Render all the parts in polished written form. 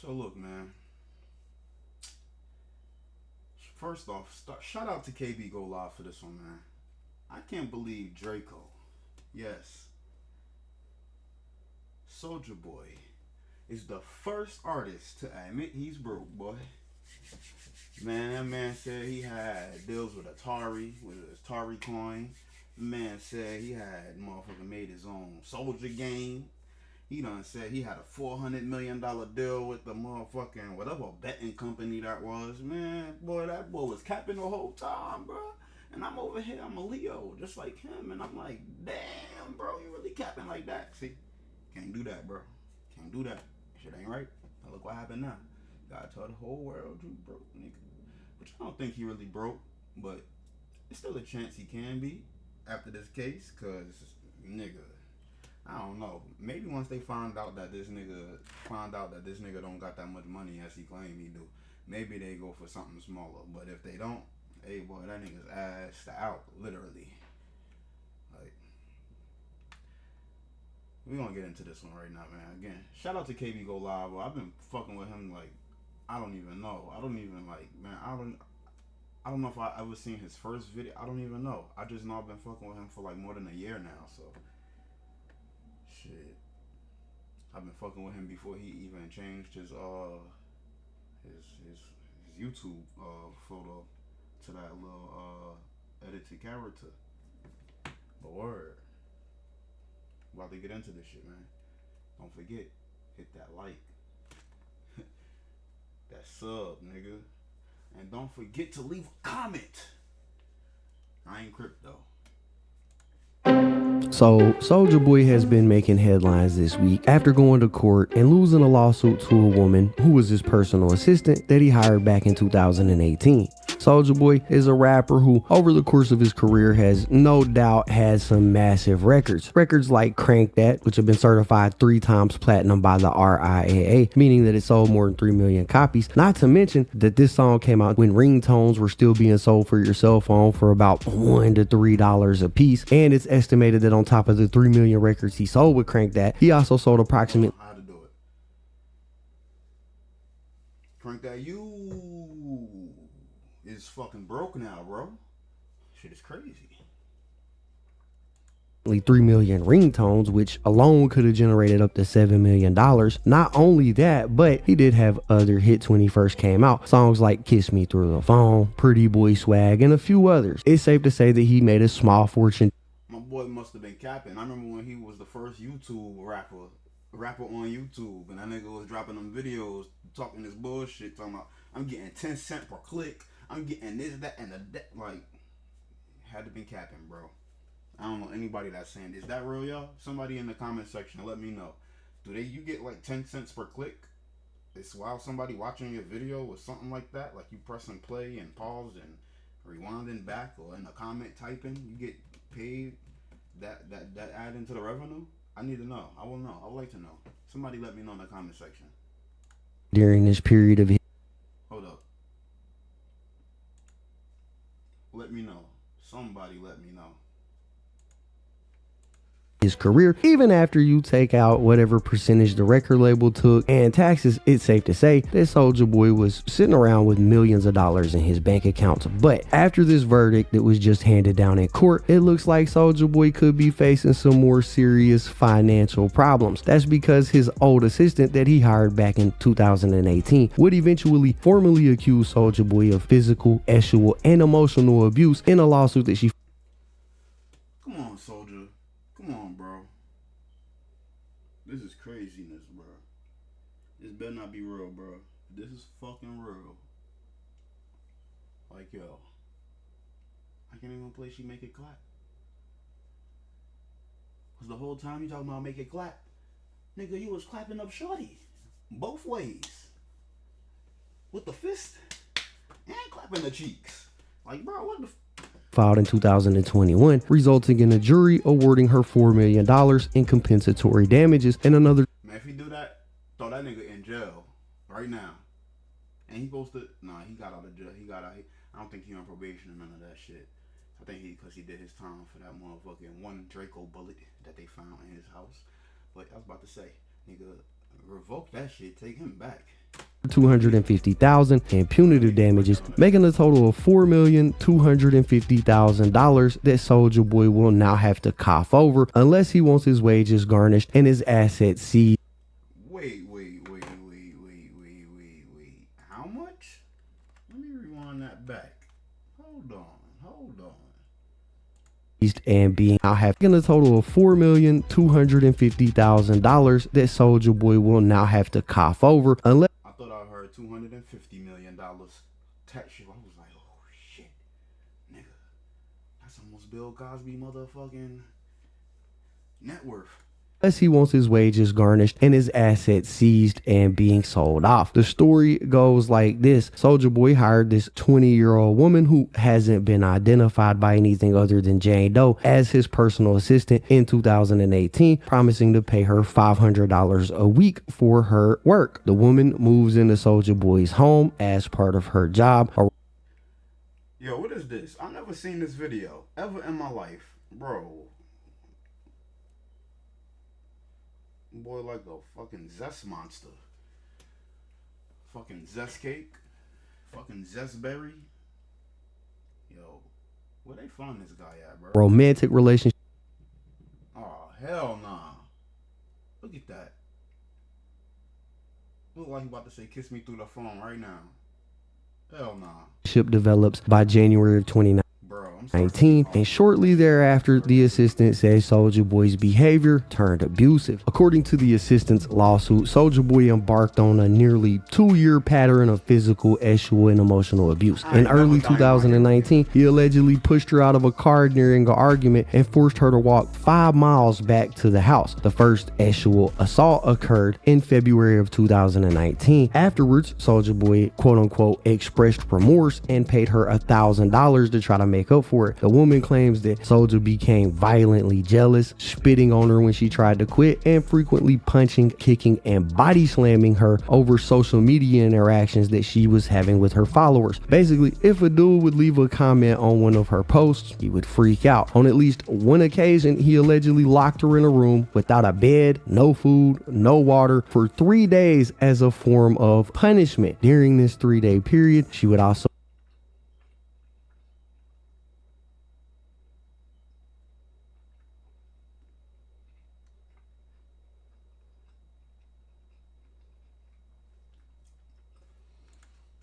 So look, man. First off, shout out to KB Go Live for this one, man. I can't believe Draco. Yes, Soulja Boy is the first artist to admit he's broke, boy. Man, that man said he had deals with Atari, with his Atari coin. The man said he had motherfucker made his own Soulja game. He done said he had a $400 million deal with the motherfucking whatever betting company that was. Man, boy, that boy was capping the whole time, bro. And I'm over here, I'm a Leo, just like him, and I'm like, damn, bro, you really capping like that? See, can't do that, bro. Can't do that. Shit ain't right. Now look what happened now. Gotta tell the whole world you broke, nigga. Which I don't think he really broke, but it's still a chance he can be after this case, cause nigga, I don't know. Maybe once they find out that this nigga don't got that much money as he claimed he do, maybe they go for something smaller. But if they don't, hey boy, that nigga's ass out, literally. Like, we gonna get into this one right now, man. Again, shout out to KB Go Live. I've been fucking with him like I don't even know. I don't even like, man. I don't know if I ever seen his first video. I don't even know. I just know I've been fucking with him for like more than a year now. So shit, I've been fucking with him before he even changed his YouTube photo to that little edited character. But word, about to get into this shit, man. Don't forget, hit that like, that sub, nigga, and don't forget to leave a comment. I ain't crypto. So, Soulja Boy has been making headlines this week after going to court and losing a lawsuit to a woman who was his personal assistant that he hired back in 2018. Soulja Boy is a rapper who, over the course of his career, has no doubt had some massive records. Records like Crank That, which have been certified 3 times platinum by the RIAA, meaning that it sold more than 3 million copies. Not to mention that this song came out when ringtones were still being sold for your cell phone for about $1 to $3 a piece. And it's estimated that on top of the 3 million records he sold with Crank That, he also sold approximately How to do it? Crank That you is fucking broke now, bro. Shit is crazy. 3 million ringtones, which alone could have generated up to $7 million. Not only that, but he did have other hits when he first came out. Songs like Kiss Me Through the Phone, Pretty Boy Swag, and a few others. It's safe to say that he made a small fortune. My boy must have been capping. I remember when he was the first YouTube rapper on YouTube, and that nigga was dropping them videos talking this bullshit, talking about I'm getting 10 cents per click, I'm getting this, that, and that. Like, had to been capping, bro. I don't know anybody that's saying, is that real, y'all? Somebody in the comment section, let me know. You get like 10 cents per click? It's while somebody watching your video with something like that, like you pressing play and pause and rewinding back, or in a comment typing, you get paid that add into the revenue? I need to know. I will know. I would like to know. Somebody let me know in the comment section. During this period of Hold up. Let me know. Somebody let me know. his career. Even after you take out whatever percentage the record label took and taxes, it's safe to say that Soulja Boy was sitting around with millions of dollars in his bank accounts. But after this verdict that was just handed down in court, it looks like Soulja Boy could be facing some more serious financial problems. That's because his old assistant that he hired back in 2018 would eventually formally accuse Soulja Boy of physical, sexual, and emotional abuse in a lawsuit that she Come on, Soulja. Come on, bro. This is craziness, bro. This better not be real, bro. This is fucking real. Like, yo. I can't even play She Make It Clap. Because the whole time you talking about make it clap, nigga, you was clapping up shorty. Both ways. With the fist. And clapping the cheeks. Like, bro, what the filed in 2021, resulting in a jury awarding her $4 million in compensatory damages and another. Man, if he do that, throw that nigga in jail right now. And he supposed to, nah, he got out of jail. I don't think he on probation or none of that shit. I think because he did his time for that motherfucking one Draco bullet that they found in his house. But I was about to say, nigga, revoke that shit, take him back. $250,000 in punitive damages, making a total of $4,250,000 that Soulja Boy will now have to cough over unless he wants his wages garnished and his assets seized. Wait. How much? Let me rewind that back. Hold on. And being out having a total of $4,250,000 that Soulja Boy will now have to cough over unless I thought I heard $250 million tax you. I was like, oh shit, nigga, that's almost Bill Cosby motherfucking net worth. he wants his wages garnished and his assets seized and being sold off. The story goes like this. Soulja Boy hired this 20-year-old woman who hasn't been identified by anything other than Jane Doe as his personal assistant in 2018, promising to pay her $500 a week for her work. The woman moves into Soulja Boy's home as part of her job. Yo, what is this? I've never seen this video ever in my life, bro. Boy, like a fucking zest monster. Fucking zest cake. Fucking zest berry. Yo, where they find this guy at, bro? Romantic relationship. Oh, hell nah. Look at that. Look like he about to say kiss me through the phone right now. Hell nah. Develops by January of 2019. 19, and shortly thereafter, the assistant says Soulja Boy's behavior turned abusive. According to the assistant's lawsuit, Soulja Boy embarked on a nearly 2-year pattern of physical, sexual, and emotional abuse. In early 2019, he allegedly pushed her out of a car during an argument and forced her to walk 5 miles back to the house. The first sexual assault occurred in February of 2019. Afterwards, Soulja Boy, quote unquote, expressed remorse and paid her $1,000 to try to make up for it. The woman claims that Soulja became violently jealous, spitting on her when she tried to quit, and frequently punching, kicking, and body slamming her over social media interactions that she was having with her followers. Basically, if a dude would leave a comment on one of her posts, he would freak out. On at least one occasion, he allegedly locked her in a room without a bed, no food, no water for 3 days as a form of punishment. During this 3-day period, she would also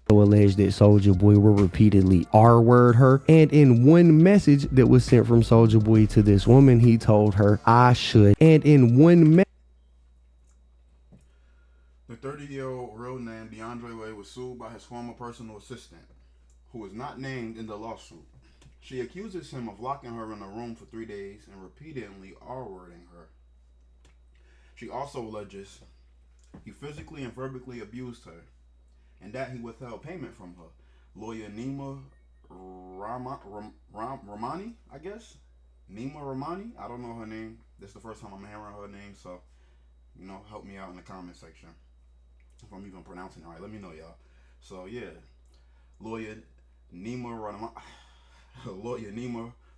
alleged that Soulja Boy will repeatedly R-word her, and in one message that was sent from Soulja Boy to this woman, he told her, "I should," and in one The 30-year-old real name DeAndre Way was sued by his former personal assistant, who is not named in the lawsuit. She accuses him of locking her in a room for 3 days and repeatedly R-wording her. She also alleges he physically and verbally abused her, and that he withheld payment from her. Lawyer Nima Ramani, I guess? Nima Ramani? I don't know her name. This is the first time I'm hearing her name, so, help me out in the comment section. If I'm even pronouncing it right, let me know, y'all. So, yeah. Lawyer Nima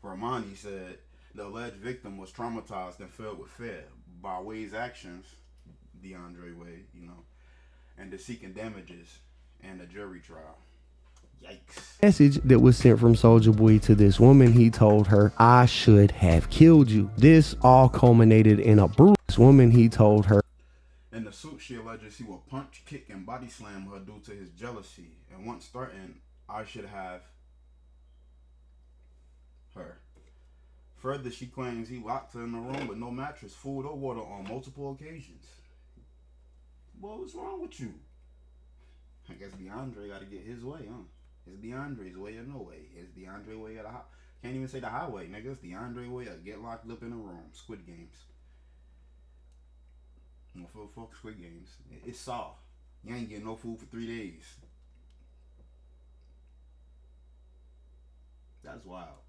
Ramani said the alleged victim was traumatized and filled with fear by Way's actions, DeAndre Way, and the seeking damages and a jury trial. Yikes. Message that was sent from Soulja Boy to this woman, he told her, "I should have killed you." This all culminated in a brutal. This woman, he told her. In the suit, she alleges he will punch, kick, and body slam her due to his jealousy, and once threatened, "I should have her." Further, she claims he locked her in the room with no mattress, food, or water on multiple occasions. Well, what's wrong with you? I guess DeAndre got to get his way, huh? It's DeAndre's way or no way. It's DeAndre way or the can't even say the highway, nigga. It's DeAndre way or get locked up in a room. Squid Games. No, fuck Squid Games. It's Saw. You ain't getting no food for 3 days. That's wild.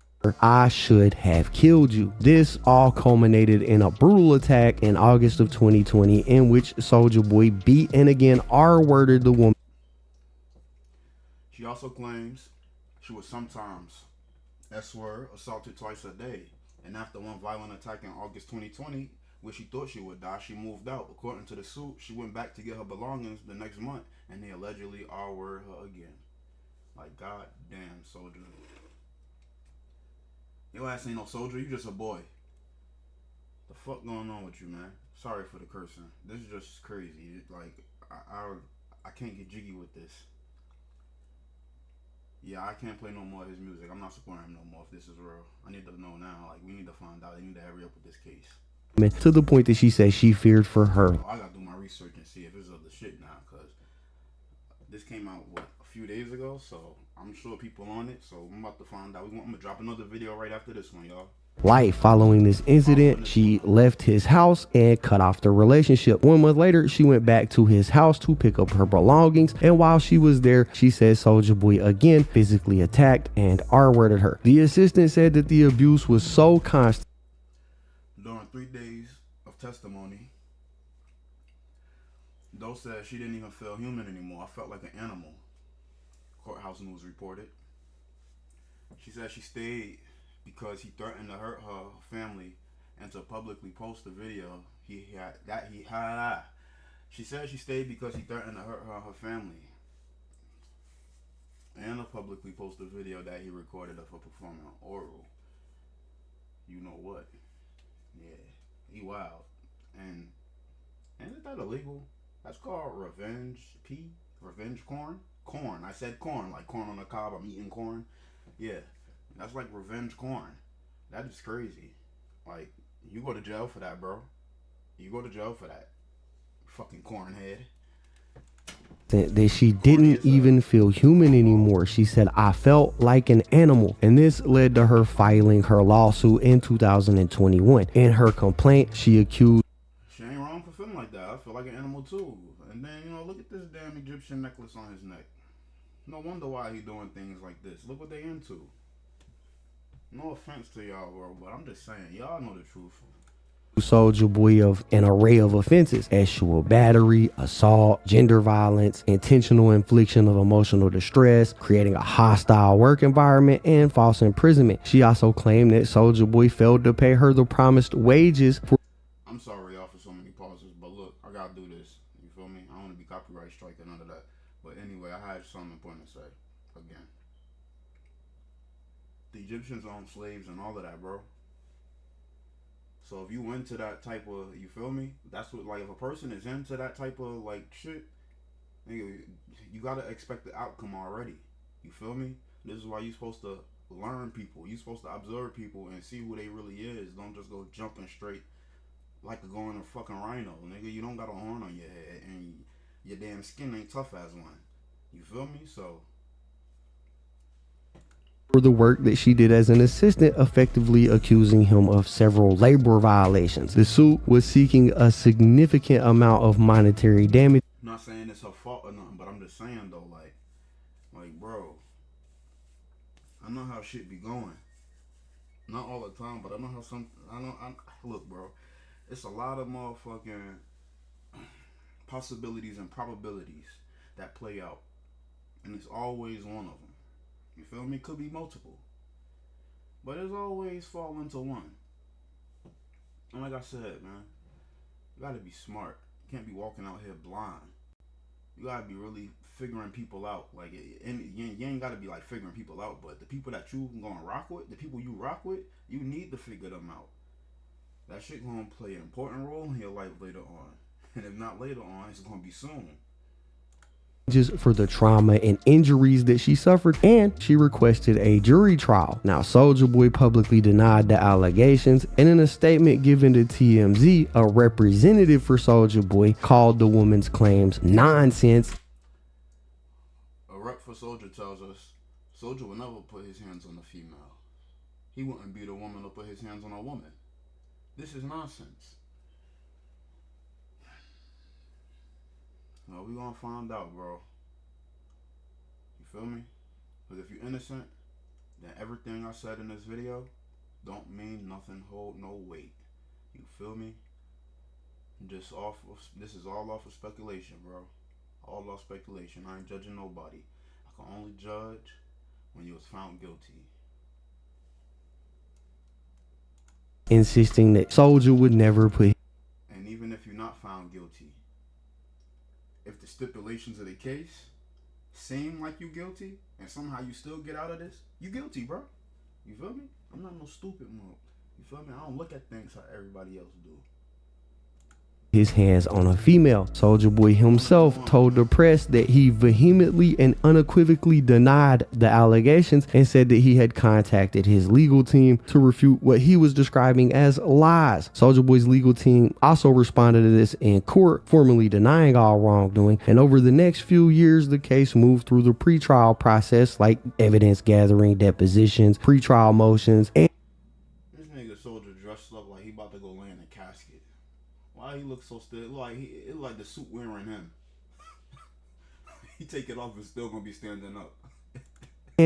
"I should have killed you." This all culminated in a brutal attack in August of 2020 in which Soulja Boy beat and again R-worded the woman. She also claims she was sometimes S-word assaulted twice a day, and after one violent attack in August 2020, where she thought she would die, she moved out. According to the suit, she went back to get her belongings the next month, and they allegedly R-word her again. Like, god damn, Soulja. Your ass ain't no soldier, you just a boy. The fuck going on with you, man? Sorry for the cursing. This is just crazy. Like, I can't get jiggy with this. Yeah, I can't play no more of his music. I'm not supporting him no more if this is real. I need to know now. Like, we need to find out. They need to hurry up with this case. To the point that she says she feared for her. I gotta do my research and see if it's other shit now, because this came out, what, a few days ago? So, I'm sure people on it. So, I'm about to find out. I'm gonna drop another video right after this one, y'all. Life following this incident, she left his house and cut off the relationship. 1 month later, she went back to his house to pick up her belongings, and while she was there, she said Soulja Boy again physically attacked and R-worded her. The assistant said that the abuse was so constant. During 3 days of testimony, Doe said she didn't even feel human anymore. I felt like an animal. Courthouse News reported. She said she stayed because he threatened to hurt her family and to publicly post the video She said she stayed because he threatened to hurt her family and to publicly post the video that he recorded of her performing oral. You know what? Yeah, he wild. And isn't that illegal? That's called revenge corn. Corn. I said corn, like corn on the cob. I'm eating corn. Yeah. That's like revenge corn. That is crazy. Like, you go to jail for that, bro. You go to jail for that. Fucking corn head. That she didn't even feel human anymore. She said, I felt like an animal. And this led to her filing her lawsuit in 2021. In her complaint, she accused. She ain't wrong for feeling like that. I feel like an animal too. And then, look at this damn Egyptian necklace on his neck. No wonder why he doing things like this. Look what they into. No offense to y'all, bro, but I'm just saying, y'all know the truth. Soulja Boy of an array of offenses: sexual battery, assault, gender violence, intentional infliction of emotional distress, creating a hostile work environment, and false imprisonment. She also claimed that Soulja Boy failed to pay her the promised wages for. I'm sorry, y'all, for so many pauses, but look, I gotta do this. You feel me? I don't want to be copyright striking, none of that. But anyway, I had something important to say. Again, the Egyptians owned slaves and all of that, bro. So if you into that type of, you feel me? That's what, like, if a person is into that type of, like, shit, you gotta expect the outcome already. You feel me? This is why you're supposed to learn people. You're supposed to observe people and see who they really is. Don't just go jumping straight like going a fucking rhino, nigga. You don't got a horn on your head and your damn skin ain't tough as one. You feel me? So for the work that she did as an assistant, effectively accusing him of several labor violations. The suit was seeking a significant amount of monetary damage. I'm not saying it's her fault or nothing, but I'm just saying though, like bro, I know how shit be going. Not all the time, but I know how look, bro, it's a lot of motherfucking possibilities and probabilities that play out, and it's always one of them. You feel me? Could be multiple, but it's always fall into one. And like I said, man, you gotta be smart. You can't be walking out here blind. You gotta be really figuring people out. Like, and you ain't gotta be like figuring people out, but the people that you gonna rock with, the people you rock with, you need to figure them out. That shit gonna play an important role in your life later on, and if not later on, it's gonna be soon. Just for the trauma and injuries that she suffered, and she requested a jury trial. Now, Soulja Boy publicly denied the allegations, and in a statement given to TMZ, a representative for Soulja Boy called the woman's claims nonsense. A rep for Soulja tells us Soulja would never put his hands on a female. He wouldn't beat a woman or put his hands on a woman. This is nonsense. No, we gonna find out, bro. You feel me? Because if you're innocent, then everything I said in this video don't mean nothing, hold no weight. You feel me? This is all off of speculation, bro. All off speculation. I ain't judging nobody. I can only judge when you was found guilty. Insisting that Soulja would never put even if you're not found guilty, if the stipulations of the case seem like you guilty and somehow you still get out of this, you guilty, bro. You feel me? I'm not no stupid move. You feel me? I don't look at things how everybody else do. His hands on a female. Soulja Boy himself told the press that he vehemently and unequivocally denied the allegations and said that he had contacted his legal team to refute what he was describing as lies. Soulja Boy's legal team also responded to this in court, formally denying all wrongdoing, and over the next few years the case moved through the pretrial process, like evidence gathering, depositions, pretrial motions, and this nigga Soulja dressed up like he about to go lay in a casket. Why he look so still? It like the suit wearing him. He take it off and still gonna be standing up.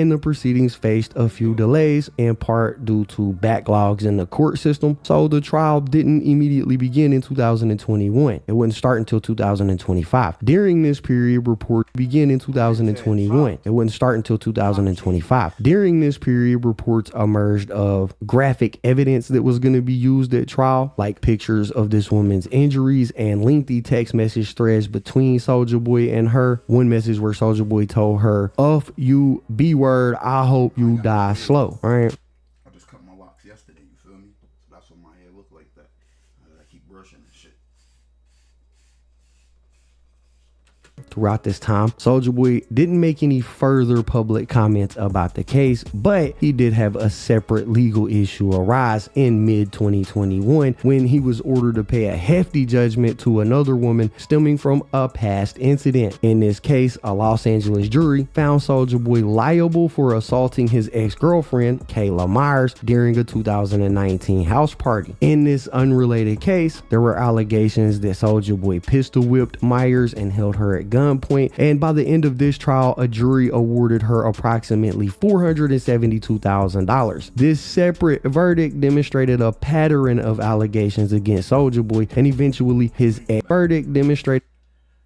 and the proceedings faced a few delays, in part due to backlogs in the court system, so the trial didn't immediately begin in 2021. It wouldn't start until 2025. During this period, reports began in 2021. It wouldn't start until 2025. During this period, reports emerged of graphic evidence that was going to be used at trial, like pictures of this woman's injuries and lengthy text message threads between Soulja Boy and her. One message where Soulja Boy told her, "If you be word, I hope you die slow." Right? I just cut my locks yesterday, you feel me? So that's what my hair look like that. I keep brushing and shit. Throughout this time, Soulja Boy didn't make any further public comments about the case, but he did have a separate legal issue arise in mid-2021 when he was ordered to pay a hefty judgment to another woman stemming from a past incident. In this case, a Los Angeles jury found Soulja Boy liable for assaulting his ex-girlfriend, Kayla Myers, during a 2019 house party. In this unrelated case, there were allegations that Soulja Boy pistol whipped Myers and held her at gunpoint, and by the end of this trial, a jury awarded her approximately $472,000. This separate verdict demonstrated a pattern of allegations against Soulja Boy, and eventually his verdict demonstrated.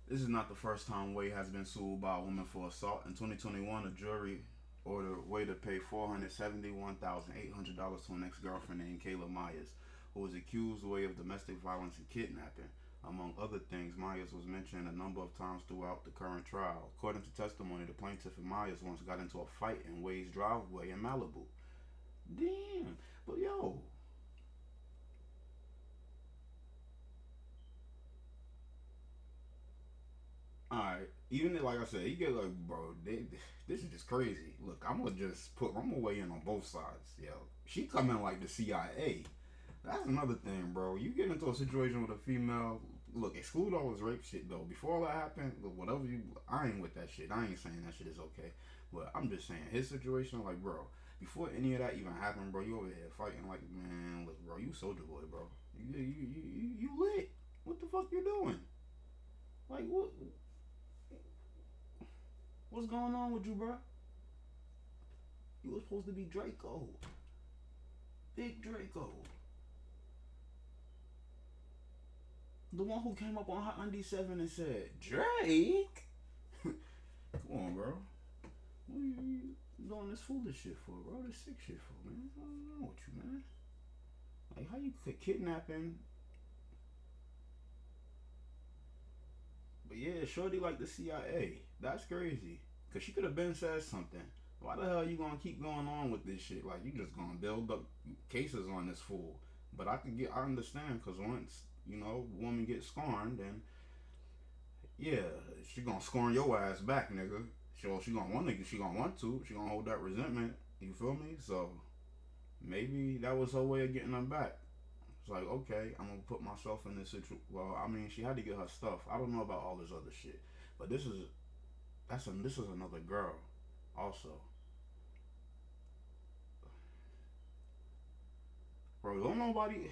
This is not the first time Wade has been sued by a woman for assault. In 2021, a jury ordered Wade to pay $471,800 to an ex-girlfriend named Kayla Myers, who was accused Wade of domestic violence and kidnapping. Among other things, Myers was mentioned a number of times throughout the current trial. According to testimony, the plaintiff and Myers once got into a fight in Wade's driveway in Malibu. Damn, but yo. Alright, even if, like I said, you get like, bro, this is just crazy. Look, I'm gonna weigh in on both sides, yo. She coming like the CIA. That's another thing, bro. You get into a situation with a female, look, exclude all this rape shit, though. Before all that happened, look, I ain't with that shit. I ain't saying that shit is okay. But I'm just saying, his situation, like, bro, before any of that even happened, bro, you over here fighting like, man, look, bro, you Soulja Boy, bro. You lit. What the fuck you doing? Like, what's going on with you, bro? You were supposed to be Draco. Big Draco. The one who came up on Hot 97 and said, Drake? Come on, bro. What are you doing this foolish shit for, bro? This sick shit for, man? What's wrong with you, man? Like, how you kidnapping? But yeah, shorty like the CIA. That's crazy. Because she could have been said something. Why the hell you gonna keep going on with this shit? Like, you just gonna build up cases on this fool. But I understand, because once, woman gets scorned, then yeah, she gonna scorn your ass back, nigga. She gonna want to. She gonna hold that resentment. You feel me? So maybe that was her way of getting them back. It's like, okay, I'm gonna put myself in this situation. Well, I mean, she had to get her stuff. I don't know about all this other shit, but this is another girl, also. Bro, don't nobody.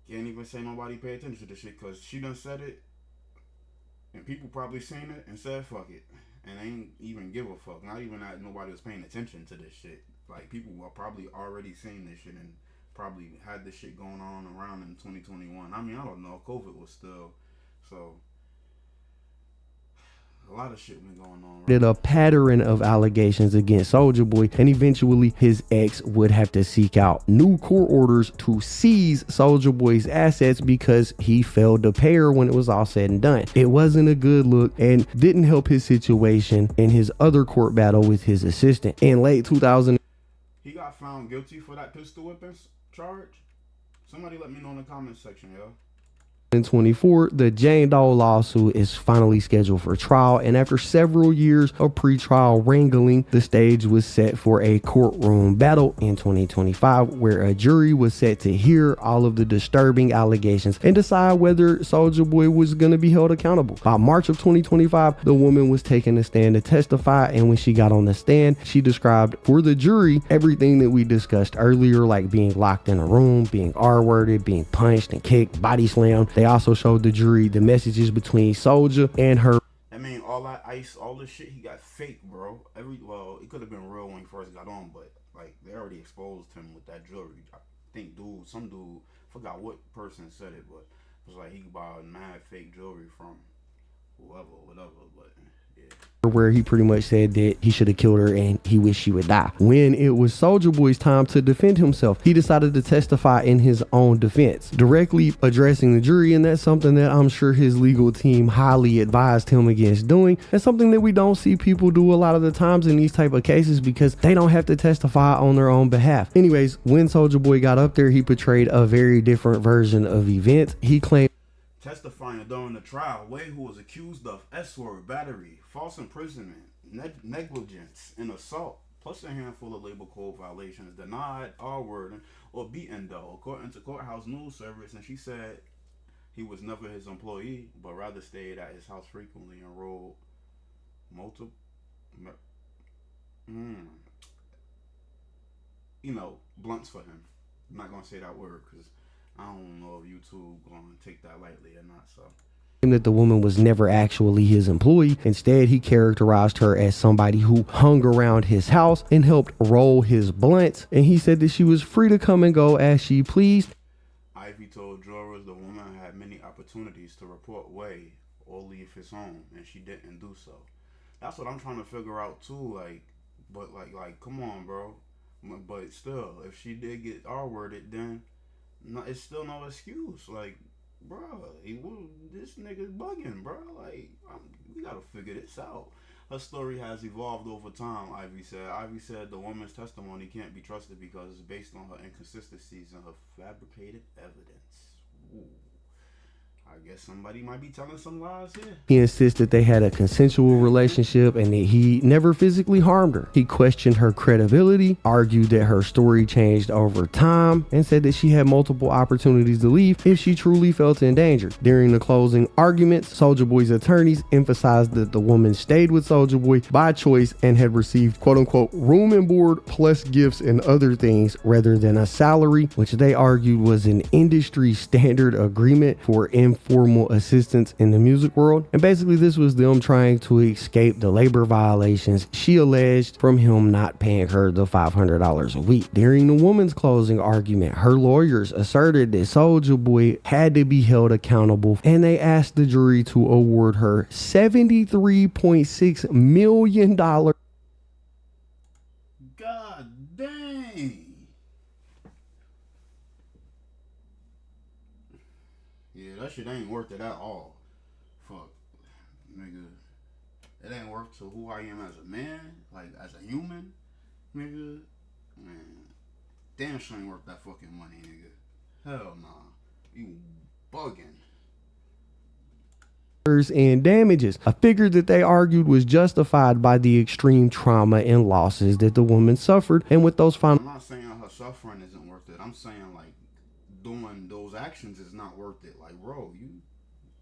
Can't even say nobody pay attention to this shit, because she done said it and people probably seen it and said fuck it and ain't even give a fuck. Not even that nobody was paying attention to this shit. Like, people were probably already seeing this shit and probably had this shit going on around in 2021. I mean, I don't know. COVID was still, so A lot of shit been going on. Did a pattern of allegations against Soulja Boy, and eventually his ex would have to seek out new court orders to seize Soulja Boy's assets because he failed to pay her when it was all said and done. It wasn't a good look and didn't help his situation in his other court battle with his assistant. In late 2000, he got found guilty for that pistol whipping charge. Somebody let me know in the comment section, yo. in 2024, the Jane Doe lawsuit is finally scheduled for trial, and after several years of pre-trial wrangling, the stage was set for a courtroom battle in 2025, where a jury was set to hear all of the disturbing allegations and decide whether Soulja Boy was going to be held accountable. By March of 2025, the woman was taking a stand to testify, and when she got on the stand, she described for the jury everything that we discussed earlier, like being locked in a room, being R-worded, being punched and kicked, body slammed. They also showed the jury the messages between Soulja and her. I mean, all that ice, all this shit, he got fake, bro. Well, it could have been real when he first got on, but like they already exposed him with that jewelry. I think some dude, forgot what person said it, but it was like he bought mad fake jewelry from whoever, whatever. But yeah. Where he pretty much said that he should have killed her and he wished she would die. When it was Soulja Boy's time to defend himself, he decided to testify in his own defense, directly addressing the jury, and that's something that I'm sure his legal team highly advised him against doing. That's something that we don't see people do a lot of the times in these type of cases because they don't have to testify on their own behalf. Anyways, when Soulja Boy got up there, he portrayed a very different version of events. He claimed testifying during the trial, Wade, who was accused of escort, battery, false imprisonment, negligence, and assault, plus a handful of labor code violations, denied R-wording or beaten though, according to Courthouse News Service, and she said he was never his employee, but rather stayed at his house frequently and rolled multiple, blunts for him. I'm not gonna say that word because I don't know if YouTube gonna take that lightly or not. So that the woman was never actually his employee. Instead, he characterized her as somebody who hung around his house and helped roll his blunts, and he said that she was free to come and go as she pleased. Ivy told jurors the woman had many opportunities to report Wade or leave his home, and she didn't do so. That's what I'm trying to figure out too. But come on, bro. But still, if she did get R-worded, then no, it's still no excuse. Like, bro, this nigga's bugging, bro. Like, we gotta figure this out. Her story has evolved over time, Ivy said. Ivy said the woman's testimony can't be trusted because it's based on her inconsistencies and her fabricated evidence. Ooh. I guess somebody might be telling some lies here. He insisted they had a consensual relationship and that he never physically harmed her. He questioned her credibility, argued that her story changed over time, and said that she had multiple opportunities to leave if she truly felt endangered. During the closing arguments, Soulja Boy's attorneys emphasized that the woman stayed with Soulja Boy by choice and had received quote-unquote room and board plus gifts and other things rather than a salary, which they argued was an industry standard agreement for informal assistance in the music world. And basically this was them trying to escape the labor violations she alleged from him not paying her the $500 a week. During the woman's closing argument, her lawyers asserted that Soulja Boy had to be held accountable, and they asked the jury to award her $73.6 million. God dang. Yeah, that shit ain't worth it at all. Fuck, nigga. It ain't worth to who I am as a man, like as a human, nigga. Man, damn sure ain't worth that fucking money, nigga. Hell nah. You bugging. And damages, a figure that they argued was justified by the extreme trauma and losses that the woman suffered. And with those final, I'm not saying her suffering isn't worth it. I'm saying like doing those actions is not worth it. Like, bro, you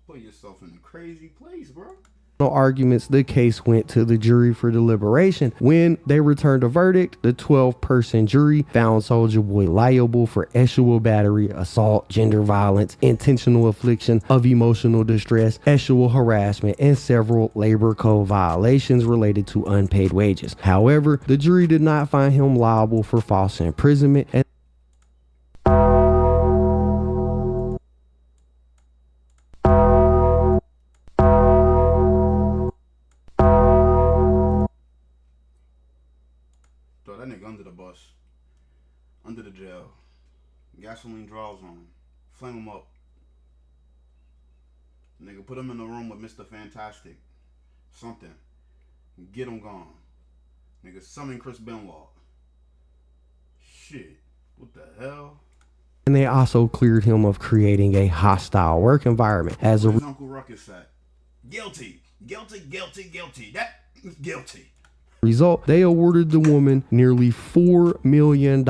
put yourself in a crazy place, bro. Arguments, the case went to the jury for deliberation. When they returned a verdict, the 12-person jury found Soulja Boy liable for sexual battery, assault, gender violence, intentional infliction of emotional distress, sexual harassment, and several labor code violations related to unpaid wages. However, the jury did not find him liable for false imprisonment. And under the bus, under the jail. Gasoline draws on him. Flame him up. Nigga, put him in the room with Mr. Fantastic. Something. Get him gone. Nigga, summon Chris Benoit. Shit. What the hell? And they also cleared him of creating a hostile work environment. As a Uncle Ruckus said, guilty. Guilty, guilty, guilty. That is guilty. result, they awarded the woman nearly $4 million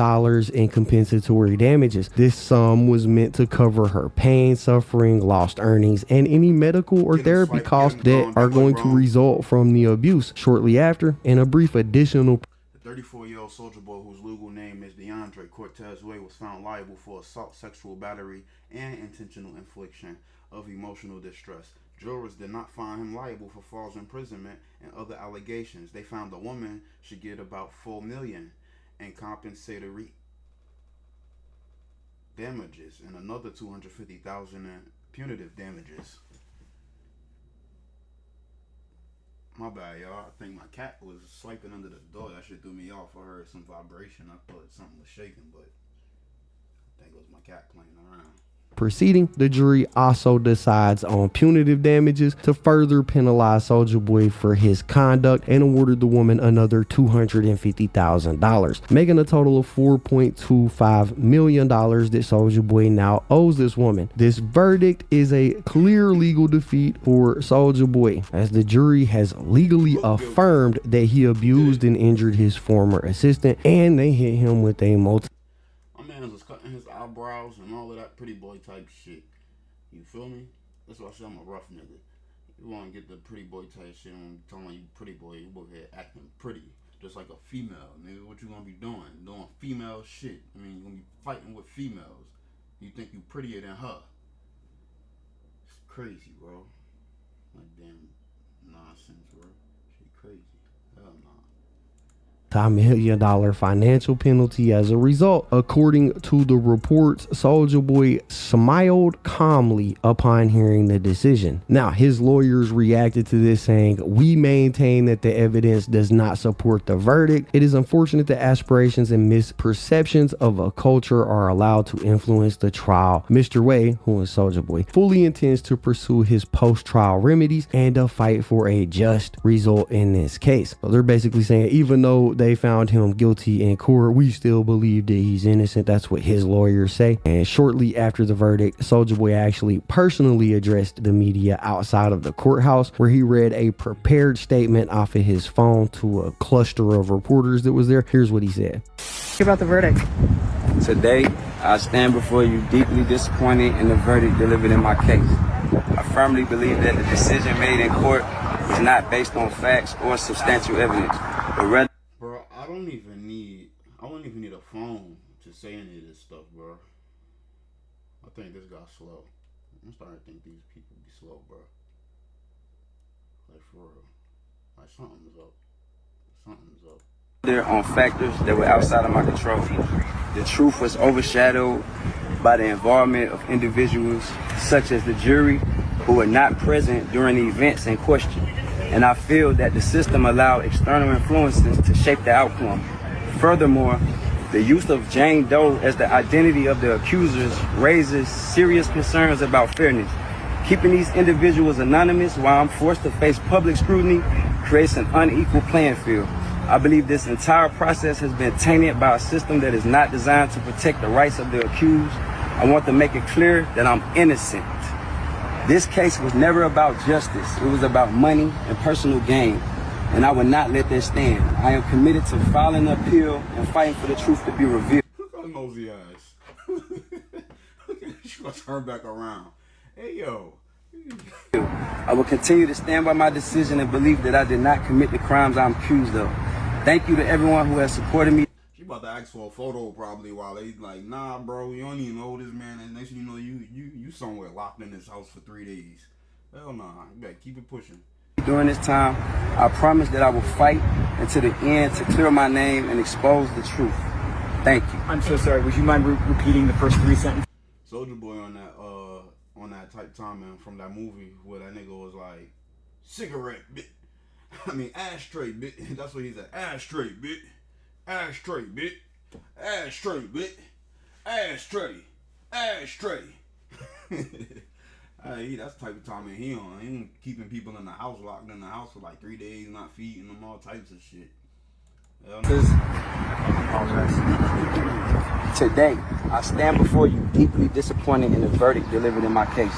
in compensatory damages. This sum was meant to cover her pain, suffering, lost earnings, and any medical or therapy costs that are going to result from the abuse. Shortly after, in a brief additional, the 34-year-old Soulja Boy, whose legal name is DeAndre Cortez Way, was found liable for assault, sexual battery, and intentional infliction of emotional distress. Jurors did not find him liable for false imprisonment and other allegations. They found the woman should get about $4 million in compensatory damages and another $250,000 in punitive damages. My bad, y'all. I think my cat was swiping under the door. That shit threw me off. I heard some vibration. I thought something was shaking, but I think it was my cat playing around. Proceeding, the jury also decides on punitive damages to further penalize Soulja Boy for his conduct and awarded the woman another $250,000, making a total of $4.25 million that Soulja Boy now owes this woman. This verdict is a clear legal defeat for Soulja Boy, as the jury has legally affirmed that he abused and injured his former assistant, and they hit him with a My man was cutting his eyebrows and all of that pretty boy type shit. You feel me? That's why I say I'm a rough nigga. You want to get the pretty boy type shit. I'm telling you, pretty boy, you over here acting pretty. Just like a female, nigga. What you gonna be doing? Doing female shit. I mean, you gonna be fighting with females. You think you prettier than her. It's crazy, bro. Like, damn nonsense, bro. Shit crazy. Hell no. $1 million financial penalty as a result. According to the reports, Soulja Boy smiled calmly upon hearing the decision. Now, his lawyers reacted to this saying, "We maintain that the evidence does not support the verdict. It is unfortunate that aspirations and misperceptions of a culture are allowed to influence the trial. Mr. Way, who is Soulja Boy, fully intends to pursue his post-trial remedies and to fight for a just result in this case." So they're basically saying, even though they found him guilty in court, we still believe that he's innocent. That's what his lawyers say. And shortly after the verdict, Soulja Boy actually personally addressed the media outside of the courthouse, where he read a prepared statement off of his phone to a cluster of reporters that was there. Here's what he said. About the verdict. Today, I stand before you deeply disappointed in the verdict delivered in my case. I firmly believe that the decision made in court was not based on facts or substantial evidence, but rather I wouldn't even need a phone to say any of this stuff, bro. I think this got slow. I'm starting to think these people be slow, bro. Like, for real. Like, something's up. Something's up. they're on factors that were outside of my control. The truth was overshadowed by the involvement of individuals such as the jury who were not present during the events in question. And I feel that the system allowed external influences to shape the outcome. Furthermore, the use of Jane Doe as the identity of the accusers raises serious concerns about fairness. Keeping these individuals anonymous while I'm forced to face public scrutiny creates an unequal playing field. I believe this entire process has been tainted by a system that is not designed to protect the rights of the accused. I want to make it clear that I'm innocent. This case was never about justice. It was about money and personal gain. And I will not let that stand. I am committed to filing an appeal and fighting for the truth to be revealed. Look at nosy eyes. She's gonna turn back around. Hey, yo. I will continue to stand by my decision and believe that I did not commit the crimes I'm accused of. Thank you to everyone who has supported me. She about to ask for a photo probably while they like, nah, bro, you don't even know this man. And next thing you know, you somewhere locked in this house for 3 days. Hell nah, you better keep it pushing. During this time, I promise that I will fight until the end to clear my name and expose the truth. Thank you. I'm so sorry. Would you mind repeating the first 3 sentences? Soulja Boy on that type timing from that movie where that nigga was like, cigarette, bitch. I mean, ashtray, bitch. That's what he said, ashtray, bitch. Ashtray, bitch. Ashtray, bitch. Ashtray. Ashtray. Hey, that's the type of time that he on. He ain't keeping people in the house, locked in the house for like 3 days, not feeding them, all types of shit. Today, I stand before you deeply disappointed in the verdict delivered in my case.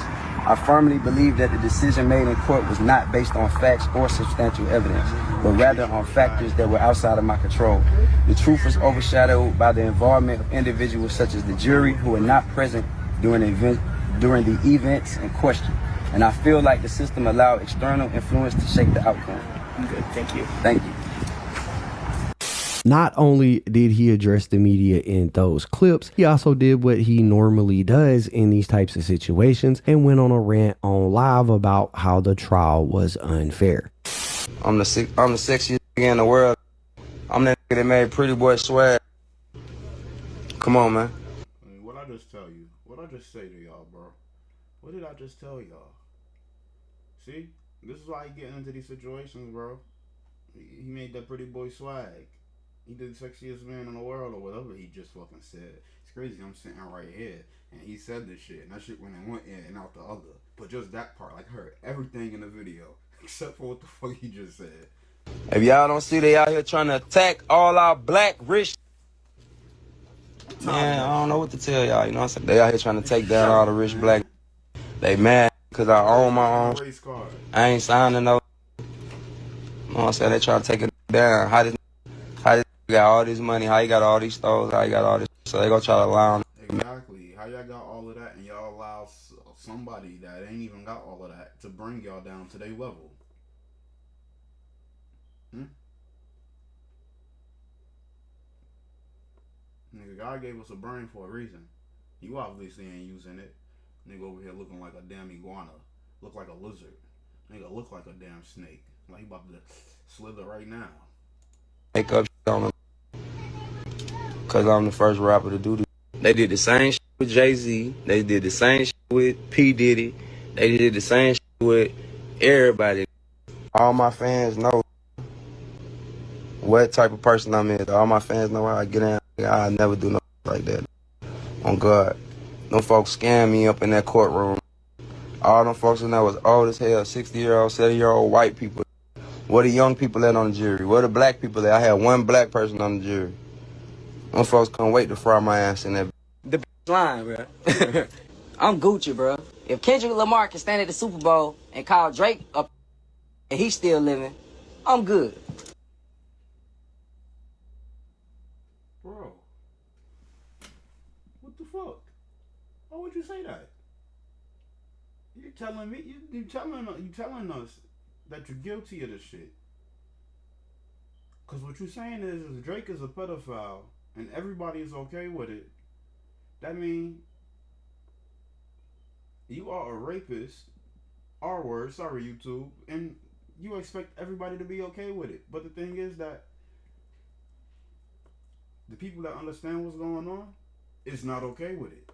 I firmly believe that the decision made in court was not based on facts or substantial evidence, but rather on factors that were outside of my control. The truth was overshadowed by the involvement of individuals such as the jury who were not present during the events in question. And I feel like the system allowed external influence to shape the outcome. I'm good, thank you. Thank you. Not only did he address the media in those clips, he also did what he normally does in these types of situations and went on a rant on live about how the trial was unfair. I'm the sexiest nigga in the world. I'm that nigga that made Pretty Boy swag. Come on, man. I mean, what I just tell you? What I just say to y'all, bro? What did I just tell y'all? See? This is why he getting into these situations, bro. He made that Pretty Boy swag. He did the sexiest man in the world or whatever he just fucking said. It's crazy. I'm sitting right here and he said this shit and that shit went in one ear and out the other. But just that part, like I heard everything in the video except for what the fuck he just said. If y'all don't see, they out here trying to attack all our black rich. Man, I don't know what to tell y'all. You know what I'm saying? They out here trying to take down all the rich black. They mad because I own my own. I ain't signing no. You know what I'm saying? They trying to take it down. How this got all this money? How you got all these stores? How you got all this? So they gonna try to allow them. Exactly. How y'all got all of that and y'all allow somebody that ain't even got all of that to bring y'all down to their level? Nigga, God gave us a brain for a reason. You obviously ain't using it. Nigga over here looking like a damn iguana. Look like a lizard. Nigga look like a damn snake. Like he about to slither right now. Make up shit on them. Cause I'm the first rapper to do this. They did the same shit with Jay-Z. They did the same shit with P. Diddy. They did the same shit with everybody. All my fans know what type of person I'm in. All my fans know how I get in. I never do nothing like that. On God. Them folks scam me up in that courtroom. All them folks in there was old as hell, 60-year-old, 70-year-old white people. Where the young people at on the jury? Where the black people at? I had one black person on the jury. Them folks couldn't wait to fry my ass in that. The line, bro. I'm Gucci, bro. If Kendrick Lamar can stand at the Super Bowl and call Drake up and he's still living, I'm good. Bro. What the fuck? Why would you say that? You're telling me, you telling us that you're guilty of this shit. Cause what you're saying is Drake is a pedophile and everybody is okay with it. That means you are a rapist, R word, sorry YouTube, and you expect everybody to be okay with it. But the thing is that the people that understand what's going on is not okay with it.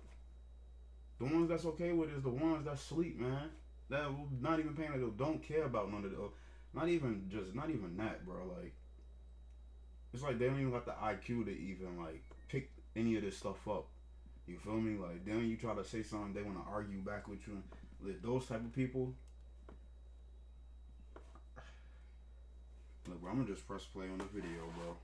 The ones that's okay with it is the ones that sleep, man. That not even paying attention, don't care about none of the, not even that, bro. Like, it's like they don't even got the IQ to even like pick any of this stuff up. You feel me? Like, then you try to say something, they want to argue back with you. Those type of people. Look, bro, I'm gonna just press play on the video, bro.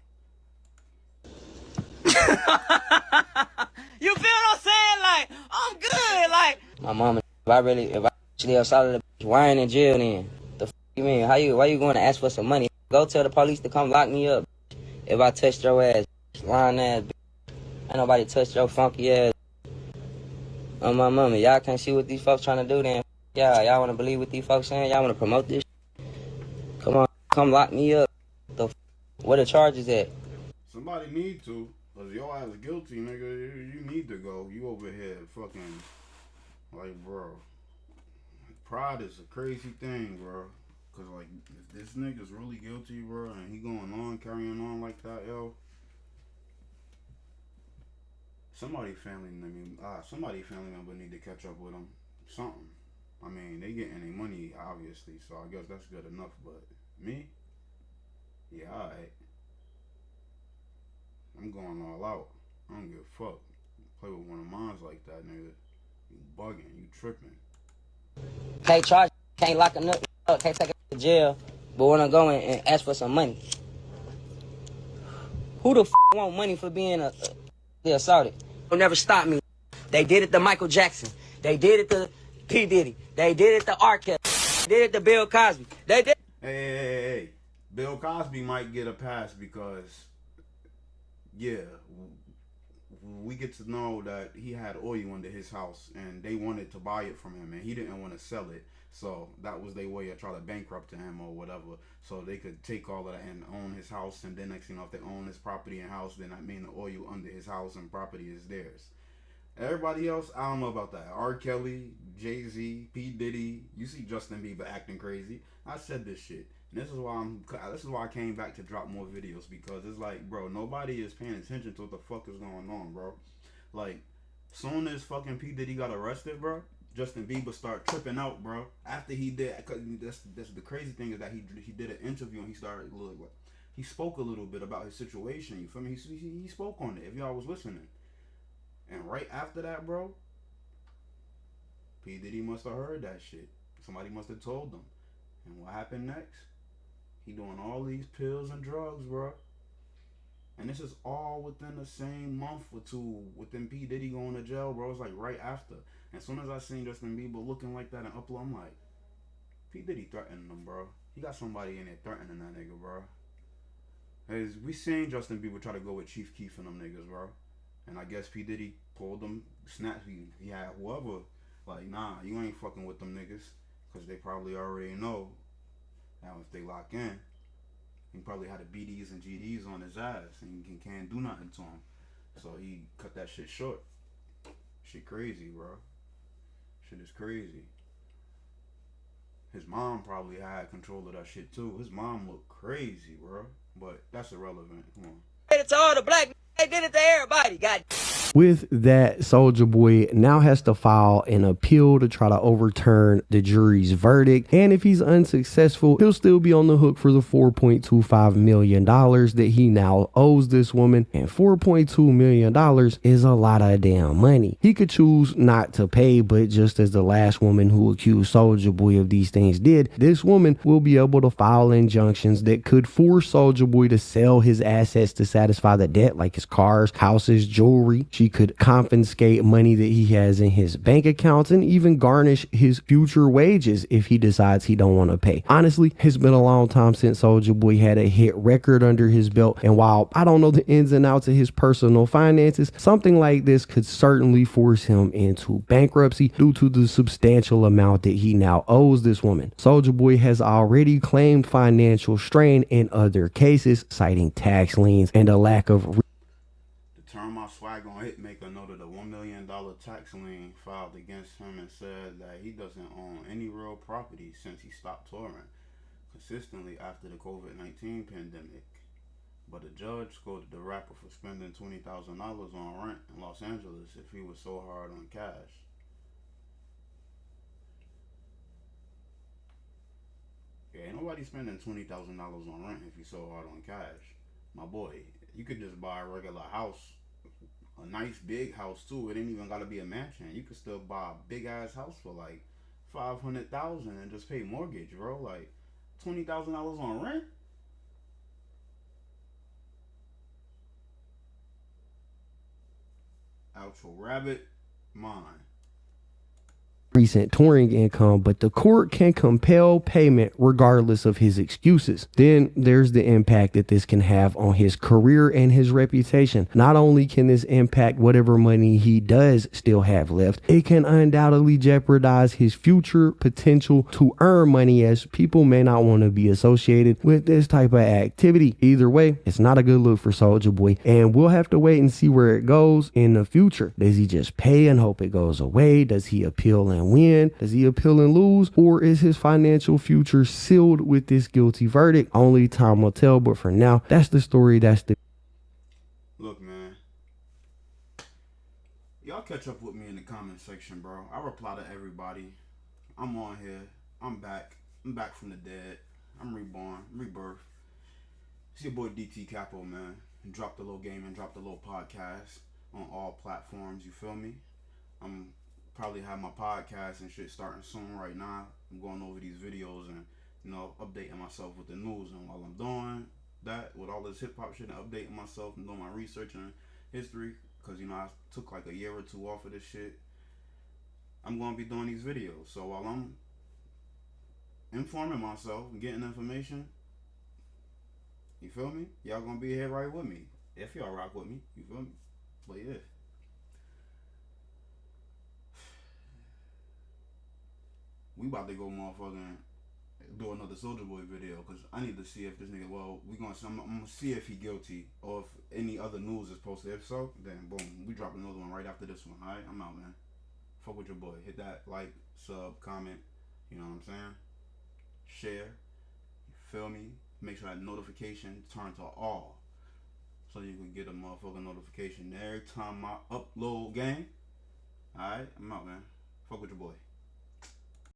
You feel what I'm saying? Like, I'm good. Like, my mama, if I actually outside of the bitch, why ain't in jail then? The f you mean? Why you going to ask for some money? Go tell the police to come lock me up. If I touched your ass, lying ass, ain't nobody touched your funky ass. On my mama, y'all can't see what these folks trying to do then. Y'all want to believe what these folks saying? Y'all want to promote this? Come on, come lock me up. Where the charges at? Somebody need to, cause your ass guilty, nigga. You need to go. You over here fucking, like, bro. Pride is a crazy thing, bro. Cause like, if this nigga's really guilty, bro, and he going on, carrying on like that, yo. Somebody family member need to catch up with him. Something. I mean, they getting their money, obviously, so I guess that's good enough, but me? Yeah, alright. I'm going all out. I don't give a fuck. Play with one of mine like that, nigga. You bugging, you tripping. Can't charge, can't lock him up, can't take him to jail, but wanna go and ask for some money. Who the want money for being assaulted? They'll never stop me. They did it to Michael Jackson. They did it to P. Diddy. They did it to R. Kelly. They did it to Bill Cosby. They did. Hey. Bill Cosby might get a pass because, yeah, we get to know that he had oil under his house and they wanted to buy it from him and he didn't want to sell it. So that was their way of trying to bankrupt him or whatever. So they could take all of that and own his house. And then next thing you know, if they own his property and house, then that means the oil under his house and property is theirs. Everybody else, I don't know about that. R. Kelly, Jay-Z, P. Diddy. You see Justin Bieber acting crazy. I said this shit. And this is why I came back to drop more videos, because it's like, bro, nobody is paying attention to what the fuck is going on, bro. Like, soon as fucking P. Diddy got arrested, bro, Justin Bieber started tripping out, bro. After he did, cause that's the crazy thing is that he did an interview and he started he spoke a little bit about his situation. You feel me? He spoke on it. If y'all was listening, and right after that, bro, P. Diddy must have heard that shit. Somebody must have told them. And what happened next? He doing all these pills and drugs, bro. And this is all within the same month or two within P. Diddy going to jail, bro. It's like right after. And as soon as I seen Justin Bieber looking like that and upload, I'm like, P. Diddy threatening him, bro. He got somebody in there threatening that nigga, bro. As we seen Justin Bieber try to go with Chief Keef and them niggas, bro. And I guess P. Diddy pulled them, snapped. He had whoever, like, nah, you ain't fucking with them niggas. Because they probably already know. Now if they lock in, he probably had the BDs and GDs on his ass and he can't do nothing to him. So he cut that shit short. Shit crazy, bro. Shit is crazy. His mom probably had control of that shit too. His mom looked crazy, bro. But that's irrelevant. Come on. They did it to all the black. They did it to everybody. God. With that, Soulja Boy now has to file an appeal to try to overturn the jury's verdict. And if he's unsuccessful, he'll still be on the hook for the $4.25 million that he now owes this woman. And $4.2 million is a lot of damn money. He could choose not to pay, but just as the last woman who accused Soulja Boy of these things did, this woman will be able to file injunctions that could force Soulja Boy to sell his assets to satisfy the debt, like his cars, houses, jewelry. She could confiscate money that he has in his bank accounts and even garnish his future wages if he decides he don't want to pay. Honestly, it's been a long time since Soulja Boy had a hit record under his belt, and while I don't know the ins and outs of his personal finances, something like this could certainly force him into bankruptcy due to the substantial amount that he now owes this woman. Soulja Boy has already claimed financial strain in other cases, citing tax liens and a lack of Turn my swag on Hitmaker noted a $1 million tax lien filed against him and said that he doesn't own any real property since he stopped touring consistently after the COVID-19 pandemic. But a judge scolded the rapper for spending $20,000 on rent in Los Angeles if he was so hard on cash. Yeah, ain't nobody spending $20,000 on rent if he's so hard on cash. My boy, you could just buy a regular house. A nice big house too. It ain't even gotta be a mansion. You could still buy a big ass house for like $500,000 and just pay mortgage, bro. Like $20,000 on rent. Out your rabbit mind. Recent touring income, but the court can compel payment regardless of his excuses. Then there's the impact that this can have on his career and his reputation. Not only can this impact whatever money he does still have left, it can undoubtedly jeopardize his future potential to earn money, as people may not want to be associated with this type of activity. Either way, it's not a good look for Soulja Boy, and we'll have to wait and see where it goes in the future. Does he just pay and hope it goes away? Does he appeal and win? Does he appeal and lose? Or is his financial future sealed with this guilty verdict? Only time will tell, but for now, that's the story. Look, man. Y'all catch up with me in the comment section, bro. I reply to everybody. I'm on here. I'm back. I'm back from the dead. I'm reborn. Rebirth. It's your boy DT Capo, man. Drop the little game and drop the little podcast on all platforms. You feel me? I'm probably have my podcast and shit starting soon. Right now, I'm going over these videos and updating myself with the news. And while I'm doing that, with all this hip hop shit, and updating myself and doing my research and history, because I took like a year or two off of this shit. I'm gonna be doing these videos. So while I'm informing myself and getting information, you feel me? Y'all gonna be here right with me. If y'all rock with me, you feel me? But yeah. We about to go motherfucking do another Soulja Boy video, because I need to see if this nigga, I'm gonna see if he guilty or if any other news is posted. If so, then boom, we drop another one right after this one. Alright, I'm out, man. Fuck with your boy. Hit that like, sub, comment, you know what I'm saying? Share, you feel me? Make sure that notification turn to all, so you can get a motherfucking notification every time I upload, gang. Alright, I'm out, man. Fuck with your boy.